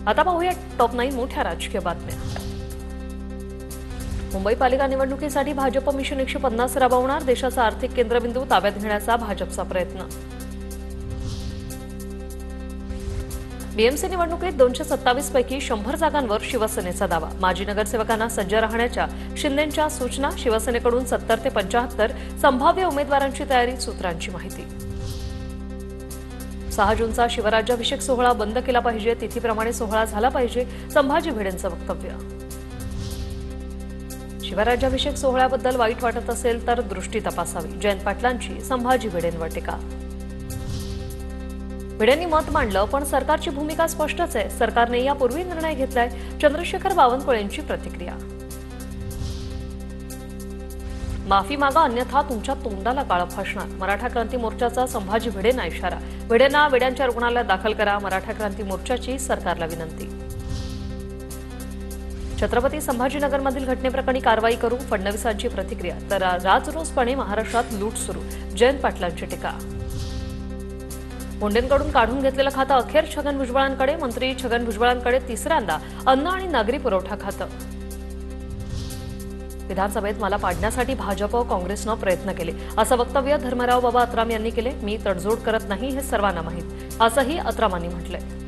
आता पाहूया टॉप 9 मोठ्या राजकीय बातम्या। मुंबई पालिका निवडणुकीसाठी भाजप मिशन 150 राबवणार, देशाचा आर्थिक केंद्रबिंदू ताब्यात घेण्याचा भाजपचा प्रयत्न। बीएमसी निवडणुकीत 227 पैकी 100 जागांवर शिवसेनेचा दावा। माजी नगरसेवकांना सज्ज राहण्याच्या शिंदेंच्या सूचना। शिवसेनेकडून 70 ते 75 संभाव्य उमेदवारांची तयारी, सूत्रांची माहिती। 6 जूनचा शिवराज्याभिषेक सोहळा बंद केला पाहिजे, तिथीप्रमाणे सोहळा झाला पाहिजे, संभाजी भिडेंचं वक्तव्य। शिवराज्याभिषेक सोहळ्याबद्दल वाईट वाटत असेल तर दृष्टी तपासावी, जयंत पाटलांची संभाजी भिडेंवर टीका। भिडेंनी मत मांडलं, पण सरकारची भूमिका स्पष्टच आहे, सरकारने यापूर्वी निर्णय घेतलाय, चंद्रशेखर बावनकुळेंची प्रतिक्रिया। माफी मागा अन्यथा तुमच्या तोंडाला काळं फासणार, मराठा क्रांती मोर्चाचा संभाजी भिडेंना इशारा। भिडेंना वेड्यांच्या रुग्णालयात दाखल करा, मराठा क्रांती मोर्चाची सरकारला विनंती। छत्रपती संभाजीनगरमधील घटनेप्रकरणी कारवाई करू, फडणवीसांची प्रतिक्रिया। तर राजरोसपणे महाराष्ट्रात लूट सुरू, जयंत पाटलांची टीका। मुंडेंकडून काढून घेतलेलं खातं अखेर छगन भुजबळांकडे, मंत्री छगन भुजबळांकडे तिसऱ्यांदा अन्न आणि नागरी पुरवठा खातं। विधानसभेत मला पाडण्यासाठी भाजप काँग्रेसनं प्रयत्न केले, असं वक्तव्य धर्मराव बाबा अत्राम यांनी केले। मी तडजोड करत नाही हे सर्वांना माहीत, असंही अत्रामांनी म्हटलंय।